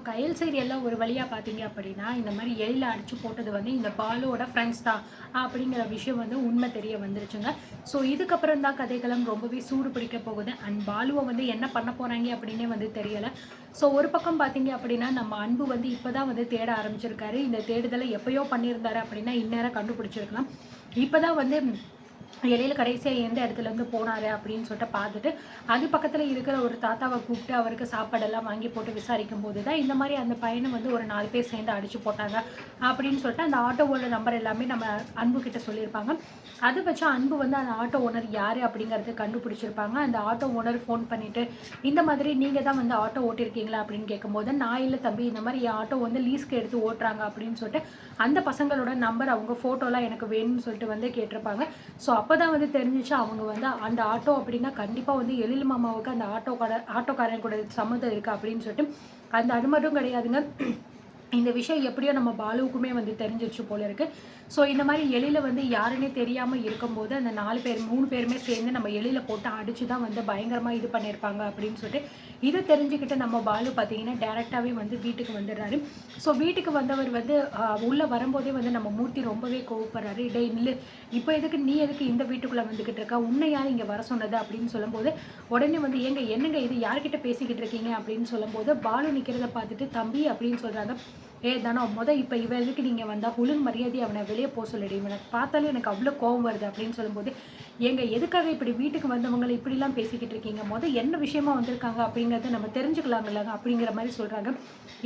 கயல் side எல்லாம் ஒரு வழியாக பார்த்தீங்க அப்படின்னா இந்த மாதிரி எலியில் அடித்து போட்டது வந்து இந்த பாலுவோட ஃப்ரெண்ட்ஸ் தான் அப்படிங்கிற விஷயம் வந்து உண்மை தெரிய வந்துருச்சுங்க. ஸோ இதுக்கப்புறம் தான் கதைக்களம் ரொம்பவே சூடு பிடிக்க போகுது. அண்ட் பாலுவை வந்து என்ன பண்ண போகிறாங்க அப்படின்னே வந்து தெரியலை. ஸோ ஒரு பக்கம் பார்த்தீங்க அப்படின்னா நம்ம அன்பு வந்து இப்போ தான் வந்து தேட ஆரம்பிச்சிருக்காரு. இந்த தேடுதலை எப்பயோ பண்ணியிருந்தாரு அப்படின்னா இந்நேரம் கண்டுபிடிச்சிருக்கலாம். இப்போ தான் வந்து இடையில கடைசியாக எந்த இடத்துலேருந்து போனார் அப்படின்னு சொல்லிட்டு பார்த்துட்டு அது பக்கத்தில் இருக்கிற ஒரு தாத்தாவை கூப்பிட்டு அவருக்கு சாப்பாடெல்லாம் வாங்கி போட்டு விசாரிக்கும் போது தான் இந்த மாதிரி அந்த பையனை வந்து ஒரு 4 பேர் சேர்ந்து அடித்து போட்டாங்க அப்படின்னு சொல்லிட்டு அந்த ஆட்டோவோட நம்பர் எல்லாமே நம்ம அன்பு கிட்ட சொல்லியிருப்பாங்க. அதை வச்சு அன்பு வந்து அந்த ஆட்டோ ஓனர் யார் அப்படிங்கிறது கண்டுபிடிச்சிருப்பாங்க. அந்த ஆட்டோ ஓனர் ஃபோன் பண்ணிவிட்டு இந்த மாதிரி நீங்கள் தான் வந்து ஆட்டோ ஓட்டியிருக்கீங்களா அப்படின்னு கேட்கும்போது, நான் இல்லை தம்பி, இந்த மாதிரி என் ஆட்டோ வந்து லீஸ்க்கு எடுத்து ஓட்டுறாங்க அப்படின்னு சொல்லிட்டு அந்த பசங்களோட நம்பர் அவங்க ஃபோட்டோலாம் எனக்கு வேணும்னு சொல்லிட்டு வந்து கேட்டிருப்பாங்க. ஸோ அப்போ தான் வந்து தெரிஞ்சிச்சு அவங்க வந்து அந்த ஆட்டோ அப்படின்னா கண்டிப்பாக வந்து எழில் மாமாவுக்கு அந்த ஆட்டோக்காரன் கூட சம்மந்தம் இருக்குது அப்படின்னு சொல்லிட்டு. அது மட்டும் கிடையாதுங்க, இந்த விஷயம் எப்படியோ நம்ம பாலுவுக்குமே வந்து தெரிஞ்சிருச்சு போல இருக்குது. ஸோ இந்த மாதிரி எலியில் வந்து யாருன்னே தெரியாமல் இருக்கும்போது அந்த 3 பேருமே சேர்ந்து நம்ம எலியில் போட்டு அடித்து தான் வந்து பயங்கரமாக இது பண்ணியிருப்பாங்க அப்படின்னு சொல்லிட்டு இதை தெரிஞ்சுக்கிட்டு நம்ம பாலு பார்த்தீங்கன்னா டேரெக்டாகவே வந்து வீட்டுக்கு வந்துடுறாரு. ஸோ வீட்டுக்கு வந்தவர் வந்து உள்ளே வரும்போதே வந்து நம்ம மூர்த்தி ரொம்பவே கோவப்படுறாரு. இல்லை இப்போ நீ எதுக்கு இந்த வீட்டுக்குள்ளே வந்துக்கிட்டு இருக்கா, உன்னை யார் இங்கே வர சொன்னது அப்படின்னு சொல்லும்போது உடனே வந்து என்னங்க இது யார்கிட்ட பேசிக்கிட்டு இருக்கீங்க அப்படின்னு சொல்லும்போது பாலு நிற்கிறத பார்த்துட்டு தம்பி அப்படின்னு சொல்கிறாங்க. தானோ இப்போ இவன் எதுக்கு நீங்கள் வந்தால் ஒழுங்கு மரியாதை அவனை வெளியே போக சொல்லிடு, இவனை பார்த்தாலே எனக்கு அவ்வளோ கோவம் வருது அப்படின்னு சொல்லும்போது எதுக்காக இப்படி வீட்டுக்கு வந்தவங்களை இப்படிலாம் பேசிக்கிட்டு இருக்கீங்க, என்ன விஷயமா வந்திருக்காங்க அப்படிங்கிறத நம்ம தெரிஞ்சுக்கலாங்களாங்க அப்படிங்கிற மாதிரி சொல்கிறாங்க.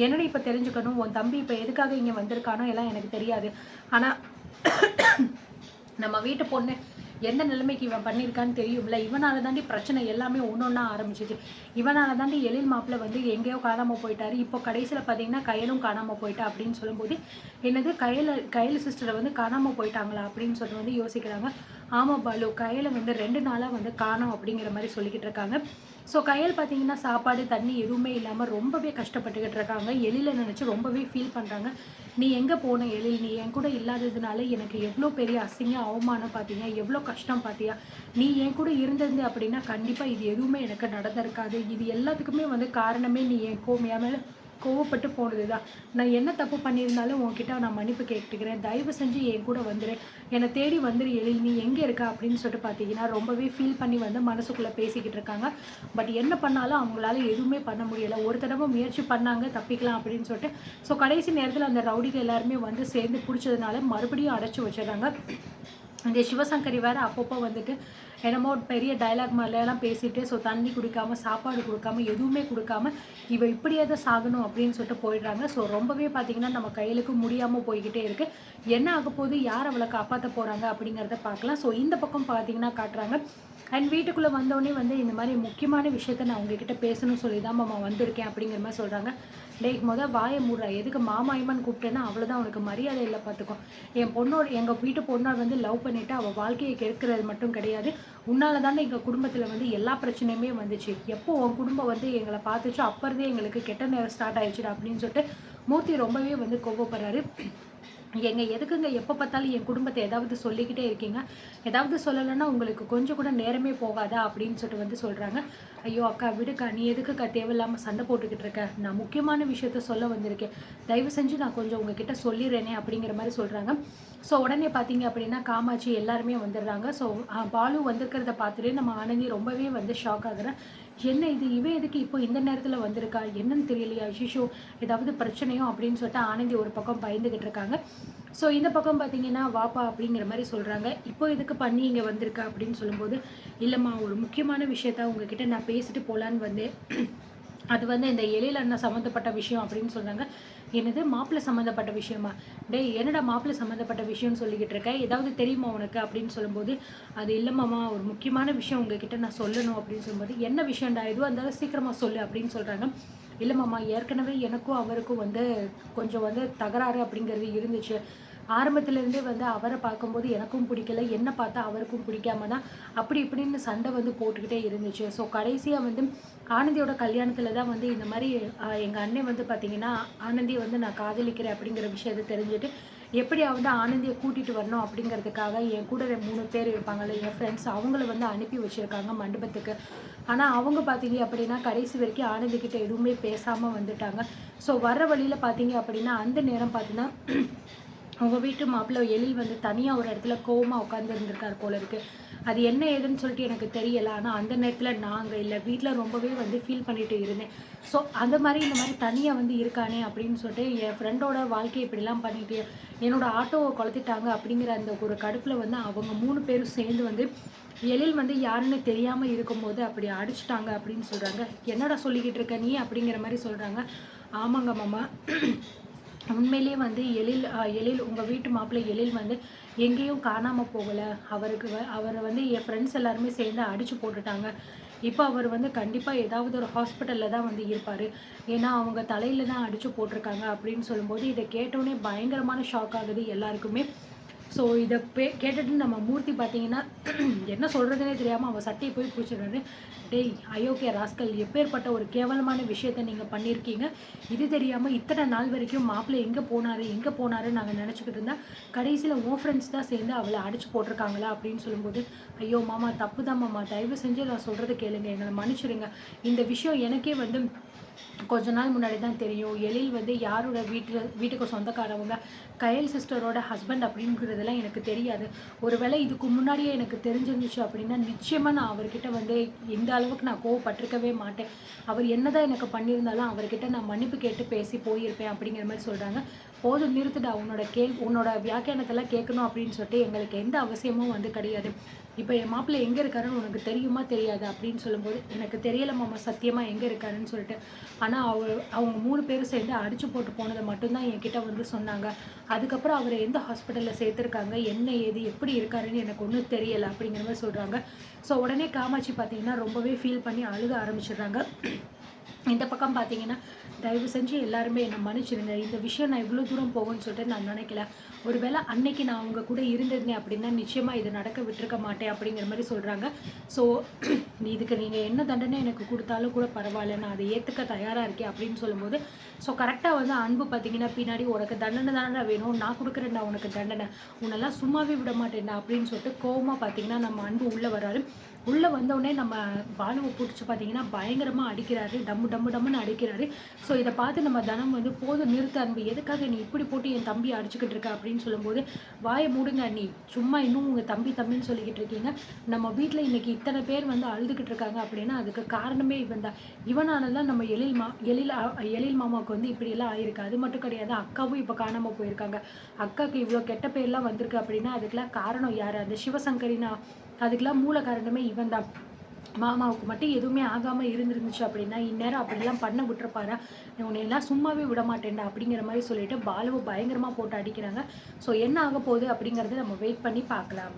என்னடா இப்போ தெரிஞ்சுக்கணும், உன் தம்பி இப்போ எதுக்காக இங்கே வந்திருக்கானோ எல்லாம் எனக்கு தெரியாது, ஆனால் நம்ம வீட்டு பொண்ணு எந்த நிலைமைக்கு இவன் பண்ணியிருக்கான்னு தெரியும்ல, இவனால தாண்டி பிரச்சனை எல்லாமே ஒன்றா ஆரம்பிச்சிச்சு. இவனால தாண்டி எழில் மாப்பிள்ள வந்து எங்கேயோ காணாமல் போயிட்டாரு. இப்போ கடைசியில் பார்த்தீங்கன்னா கயலும் காணாமல் போயிட்டா அப்படின்னு சொல்லும்போது என்னது கயல் சிஸ்டரை வந்து காணாமல் போயிட்டாங்களா அப்படின்னு சொல்லிட்டு வந்து யோசிக்கிறாங்க. ஆமாம் பாலு, கயலை வந்து 2 நாளாக வந்து காணோம் அப்படிங்கிற மாதிரி சொல்லிக்கிட்டு இருக்காங்க. ஸோ கயல் பார்த்தீங்கன்னா சாப்பாடு தண்ணி எதுவுமே இல்லாமல் ரொம்பவே கஷ்டப்பட்டுக்கிட்டு இருக்காங்க. எழில நினச்சி ரொம்பவே ஃபீல் பண்ணுறாங்க. நீ எங்கே போன எழில், நீ என் கூட இல்லாததுனால எனக்கு எவ்வளோ பெரிய அசிங்கம் அவமானம் பார்த்தீங்க, எவ்வளோ கஷ்டம் பார்த்தியா, நீ என் கூட இருந்திருந்து அப்படின்னா கண்டிப்பாக இது எதுவுமே எனக்கு நடந்திருக்காது. இது எல்லாத்துக்குமே வந்து காரணமே நீ என் மேலே கோவப்பட்டு போனது தான். நான் என்ன தப்பு பண்ணியிருந்தாலும் உன்கிட்ட நான் மன்னிப்பு கேட்டுக்கிறேன், தயவு செஞ்சு என் கூட வந்துடு, என்னை தேடி வந்துடு எழில், நீ எங்கே இருக்கா அப்படின்னு சொல்லிட்டு பார்த்தீங்கன்னா ரொம்பவே ஃபீல் பண்ணி வந்து மனசுக்குள்ளே பேசிக்கிட்டு இருக்காங்க. பட் என்ன பண்ணாலும் அவங்களால எதுவுமே பண்ண முடியலை. ஒரு தடவை முயற்சி பண்ணாங்க தப்பிக்கலாம் அப்படின்னு சொல்லிட்டு. ஸோ கடைசி நேரத்தில் அந்த ரவுடிகள் எல்லாருமே வந்து சேர்ந்து பிடிச்சதுனால மறுபடியும் அடைச்சி வச்சிடறாங்க. இந்த சிவசங்கரி வேறு அப்பப்போ வந்துட்டு என்னமோ பெரிய டைலாக் மாதிரிலாம் பேசிட்டு ஸோ தண்ணி குடிக்காமல் சாப்பாடு கொடுக்காம எதுவுமே கொடுக்காம இவ இப்படியே தான் சாகணும் அப்படின்னு சொல்லிட்டு போயிடுறாங்க. ஸோ ரொம்பவே பார்த்தீங்கன்னா நம்ம கையிலுக்கு முடியாமல் போய்கிட்டே இருக்குது. என்ன ஆக போகுது, யார் அவளை காப்பாற்ற போகிறாங்க அப்படிங்கிறத பார்க்கலாம். ஸோ இந்த பக்கம் பார்த்தீங்கன்னா காட்டுறாங்க. அண்ட் வீட்டுக்குள்ளே வந்தோடனே வந்து இந்த மாதிரி முக்கியமான விஷயத்த நான் உங்ககிட்ட பேசணும்னு சொல்லி தான் மாமா வந்திருக்கேன் அப்படிங்கிற மாதிரி சொல்கிறாங்க. வாயை மூடுறா, எதுக்கு மாமாயமான்னு கூப்பிட்டேன்னா அவ்வளோதான், உனக்கு மரியாதை இல்லை பார்த்துக்கோ. எங்கள் வீட்டு பொண்ணால் வந்து லவ் பண்ணிவிட்டு அவள் வாழ்க்கையை கெடுக்கிறது மட்டும் கிடையாது, உன்னால தானே எங்கள் குடும்பத்தில் வந்து எல்லா பிரச்சனையுமே வந்துச்சு. எப்போ உன் குடும்பம் வந்து எங்களை பார்த்துச்சோ அப்போதே எங்களுக்கு கெட்ட நேரம் ஸ்டார்ட் ஆயிடுச்சுடா அப்படின்னு சொல்லிட்டு மூர்த்தி ரொம்பவே வந்து கோவப்படுறாரு. எதுக்குங்க எப்போ பார்த்தாலும் என் குடும்பத்தை ஏதாவது சொல்லிக்கிட்டே இருக்கீங்க, ஏதாவது சொல்லலைன்னா உங்களுக்கு கொஞ்சம் கூட நேரமே போகாதா அப்படின்னு சொல்லிட்டு வந்து சொல்கிறாங்க. ஐயோ அக்கா விடுக்கா, நீ எதுக்குக்கா தேவையில்லாமல் சண்டை போட்டுக்கிட்டு இருக்க, நான் முக்கியமான விஷயத்த சொல்ல வந்திருக்கேன், தயவு செஞ்சு நான் கொஞ்சம் உங்ககிட்ட சொல்லிடுறேனே அப்படிங்கிற மாதிரி சொல்கிறாங்க. ஸோ உடனே பார்த்தீங்க அப்படின்னா காமாட்சி எல்லாருமே வந்துடுறாங்க. ஸோ பாலு வந்திருக்கிறத பார்த்துட்டு நம்ம ஆனந்தி ரொம்பவே வந்து ஷாக் ஆகுறேன். என்ன இது, இவன் எதுக்கு இப்போ இந்த நேரத்தில் வந்திருக்கா, என்னன்னு தெரியலையா, ஐயோ ஏதாவது பிரச்சனையோ அப்படின்னு சொல்லிட்டு ஆனந்தி ஒரு பக்கம் பயந்துக்கிட்டு இருக்காங்க. ஸோ இந்த பக்கம் பார்த்தீங்கன்னா வாப்பா அப்படிங்கிற மாதிரி சொல்கிறாங்க. இப்போ இதுக்கு பண்ணி இங்கே வந்திருக்கா அப்படின்னு சொல்லும்போது, இல்லைம்மா ஒரு முக்கியமான விஷயத்த உங்ககிட்ட நான் பேசிட்டு போகலான்னு வந்தேன், அது வந்து இந்த எழில் அண்ணன் சம்மந்தப்பட்ட விஷயம் அப்படின்னு சொன்னாங்க. என்னது மாப்பிள்ளை சம்மந்தப்பட்ட விஷயமா, என்னடா மாப்பிள்ளை சம்மந்தப்பட்ட விஷயம்னு சொல்லிக்கிட்டு இருக்க, ஏதாவது தெரியுமா உனக்கு அப்படின்னு சொல்லும்போது, அது இல்லைம்மாம்மா ஒரு முக்கியமான விஷயம் உங்ககிட்ட நான் சொல்லணும் அப்படின்னு சொல்லும்போது, என்ன விஷயம்டா, எதுவாக இருந்தாலும் சீக்கிரமாக சொல்லு அப்படின்னு சொல்கிறாங்க. இல்லைம்மாம்மா ஏற்கனவே எனக்கும் அவருக்கும் வந்து கொஞ்சம் வந்து தகராறு அப்படிங்கிறது இருந்துச்சு. ஆரம்பத்துலேருந்தே வந்து அவரை பார்க்கும்போது எனக்கும் பிடிக்கல, என்ன பார்த்தா அவருக்கும் பிடிக்காம தான் அப்படி இப்படின்னு சண்டை வந்து போட்டுக்கிட்டே இருந்துச்சு. ஸோ கடைசியாக வந்து ஆனந்தியோட கல்யாணத்தில் தான் வந்து இந்த மாதிரி எங்கள் அண்ணன் வந்து பார்த்திங்கன்னா ஆனந்தியை வந்து நான் காதலிக்கிறேன் அப்படிங்கிற விஷயத்தை தெரிஞ்சுட்டு எப்படியாவது ஆனந்தியை கூட்டிகிட்டு வரணும் அப்படிங்கிறதுக்காக என் கூட 3 பேர் இருப்பாங்கள்ல என் ஃப்ரெண்ட்ஸ், அவங்கள வந்து அனுப்பி வச்சுருக்காங்க மண்டபத்துக்கு. ஆனால் அவங்க பார்த்தீங்க அப்படின்னா கடைசி வரைக்கும் ஆனந்திக்கிட்ட எதுவுமே பேசாமல் வந்துட்டாங்க. ஸோ வர்ற வழியில் பார்த்தீங்க அப்படின்னா அந்த நேரம் பார்த்தீங்கன்னா அவங்க வீட்டு மாப்பிள்ளை எழில் வந்து தனியாக ஒரு இடத்துல கோவமாக உட்காந்துருந்துருக்கார் போல இருக்குது. அது என்ன ஏதுன்னு சொல்லிட்டு எனக்கு தெரியலை. ஆனால் அந்த நேரத்தில் நாங்கள் இல்லை வீட்டில் ரொம்பவே வந்து ஃபீல் பண்ணிட்டு இருந்தேன். ஸோ அந்த மாதிரி இந்த மாதிரி தனியாக வந்து இருக்கானே அப்படின்னு சொல்லிட்டு என் ஃப்ரெண்டோட வாழ்க்கையை இப்படிலாம் பண்ணிட்டு என்னோடய ஆட்டோவை கொளுத்திட்டாங்க அப்படிங்கிற அந்த ஒரு கடுப்பில் வந்து அவங்க 3 பேரும் சேர்ந்து வந்து எழில் வந்து யாருன்னு தெரியாமல் இருக்கும்போது அப்படி அடிச்சிட்டாங்க அப்படின்னு சொல்கிறாங்க. என்னடா சொல்லிக்கிட்டு இருக்க நீ அப்படிங்கிற மாதிரி சொல்கிறாங்க. ஆமாங்க மாமா, உண்மையிலேயே வந்து எழில் உங்கள் வீட்டு மாப்பிள்ளை எழில் வந்து எங்கேயும் காணாமல் போகலை. அவரை வந்து என் ஃப்ரெண்ட்ஸ் எல்லாருமே சேர்ந்து அடித்து போட்டுட்டாங்க. இப்போ அவர் வந்து கண்டிப்பாக ஏதாவது ஒரு ஹாஸ்பிட்டலில் தான் வந்து இருப்பார். ஏன்னா அவங்க தலையில் தான் அடித்து போட்டிருக்காங்க அப்படின்னு சொல்லும்போது இதை கேட்டோடனே பயங்கரமான ஷாக் ஆகுது எல்லாருக்குமே. ஸோ இதை கேட்டுட்டு நம்ம மூர்த்தி பார்த்தீங்கன்னா என்ன சொல்கிறதுனே தெரியாமல் அவன் சட்டையை போய் பிடிச்சிடுறாரு. டேய் அயோக்கிய ராஸ்கல், எப்பேற்பட்ட ஒரு கேவலமான விஷயத்தை நீங்கள் பண்ணியிருக்கீங்க. இது தெரியாமல் இத்தனை நாள் வரைக்கும் மாப்பிள்ளை எங்கே போனாருன்னு நாங்கள் நினச்சிக்கிட்டு இருந்தால் கடைசியில் உன் ஃப்ரெண்ட்ஸ் தான் சேர்ந்து அவளை அடிச்சு போட்டிருக்காங்களா அப்படின்னு சொல்லும்போது, ஐயோ மாமா தப்பு தான் மாமா, தயவு செஞ்சு நான் சொல்கிறது கேளுங்க, எங்களை மன்னிச்சிடுங்க. இந்த விஷயம் எனக்கே வந்து கொஞ்ச நாள் முன்னாடி தான் தெரியும். எழில் வந்து யாரோட வீட்டுக்கு சொந்தக்காரவங்க, கயல் சிஸ்டரோட ஹஸ்பண்ட் அப்படிங்கிறதெல்லாம் எனக்கு தெரியாது. ஒருவேளை இதுக்கு முன்னாடியே எனக்கு தெரிஞ்சிருந்துச்சு அப்படின்னா நிச்சயமாக நான் அவர்கிட்ட வந்து இந்த அளவுக்கு நான் கோவப்பட்டிருக்கவே மாட்டேன். அவர் என்னதான் எனக்கு பண்ணியிருந்தாலும் அவர்கிட்ட நான் மன்னிப்பு கேட்டு பேசி போயிருப்பேன் அப்படிங்கிற மாதிரி சொல்கிறாங்க. போதும் நிறுத்துடா, உன்னோட வியாக்கியானத்தெல்லாம் கேட்கணும் அப்படின்னு சொல்லிட்டு எங்களுக்கு எந்த அவசியமும் வந்து கிடையாது. இப்போ என் மாப்பிள்ளை எங்கே இருக்காருன்னு உனக்கு தெரியுமா தெரியாது அப்படின்னு சொல்லும்போது, எனக்கு தெரியலை மாமா சத்தியமாக எங்கே இருக்காருன்னு சொல்லிட்டு. ஆனால் அவங்க 3 பேரும் சேர்ந்து அடித்து போட்டு போனதை மட்டும்தான் என்கிட்ட வந்து சொன்னாங்க. அதுக்கப்புறம் அவரை எந்த ஹாஸ்பிட்டலில் சேர்த்துருக்காங்க, என்ன ஏது எப்படி இருக்காருன்னு எனக்கு ஒன்றும் தெரியலை அப்படிங்கிற மாதிரி சொல்கிறாங்க. ஸோ உடனே காமாட்சி பார்த்தீங்கன்னா ரொம்பவே ஃபீல் பண்ணி அழுக ஆரம்பிச்சிடுறாங்க. இந்த பக்கம் பார்த்தீங்கன்னா தயவு செஞ்சு எல்லாருமே என்னை மன்னிச்சிடுங்க. இந்த விஷயம் நான் இவ்வளோ தூரம் போகும்னு சொல்லிட்டு நான் நினைக்கல. ஒருவேளை அன்னைக்கு நான் அவங்க கூட இருந்திருந்தேன் அப்படின்னா நிச்சயமாக இதை நடக்க விட்டுருக்க மாட்டேன் அப்படிங்கிற மாதிரி சொல்கிறாங்க. ஸோ இதுக்கு நீங்கள் என்ன தண்டனை எனக்கு கொடுத்தாலும் கூட பரவாயில்ல, நான் அதை ஏற்றுக்க தயாராக இருக்கேன் அப்படின்னு சொல்லும்போது, ஸோ கரெக்டாக வந்து அன்பு பார்த்தீங்கன்னா பின்னாடி உனக்கு தண்டனை தானே வேணும், நான் கொடுக்குறேன்டா உனக்கு தண்டனை, உன்னெல்லாம் சும்மாவே விட மாட்டேன்டா அப்படின்னு சொல்லிட்டு கோவமாக பார்த்தீங்கன்னா நம்ம அன்பு உள்ளே வராரு. உள்ளே வந்தோடனே நம்ம பாலுவை பிடிச்சி பார்த்தீங்கன்னா பயங்கரமாக அடிக்கிறாரு, டம்முன்னு அடிக்கிறாரு. ஸோ இதை பார்த்து நம்ம தனம் வந்து போதும் நிறுத்த அன்பு, எதுக்காக நீ இப்படி போட்டு என் தம்பி அடிச்சுக்கிட்டு இருக்க அப்படின்னு சொல்லும்போது, வாயை மூடுங்க நீ, சும்மா இன்னும் உங்கள் தம்பின்னு சொல்லிக்கிட்டு இருக்கீங்க. நம்ம வீட்டில் இன்றைக்கி இத்தனை பேர் வந்து அழுதுகிட்டு இருக்காங்க அப்படின்னா அதுக்கு காரணமே இவன் தான். இவனால தான் நம்ம எழில் மாமாவுக்கு வந்து இப்படியெல்லாம் ஆயிருக்கு. அது மட்டும் கிடையாது, அக்காவும் இப்போ காணாமல் போயிருக்காங்க. அக்காவுக்கு இவ்வளோ கெட்ட பேர்லாம் வந்திருக்கு அப்படின்னா அதுக்கெல்லாம் காரணம் யார்? அந்த சிவசங்கரினா, அதுக்கெல்லாம் மூல காரணமே இவன் தான். மாமாவுக்கு மட்டும் எதுவுமே ஆகாமல் இருந்துருந்துச்சு அப்படின்னா இந்நேரம் அப்படிலாம் பண்ண விட்டுருப்பாரா? உன்னையெல்லாம் சும்மாவே விட மாட்டேன்டா அப்படிங்கிற மாதிரி சொல்லிட்டு பாலுவை பயங்கரமாக போட்டு அடிக்கிறாங்க. ஸோ என்ன ஆக போகுது அப்படிங்கிறத நம்ம வெயிட் பண்ணி பார்க்கலாம்.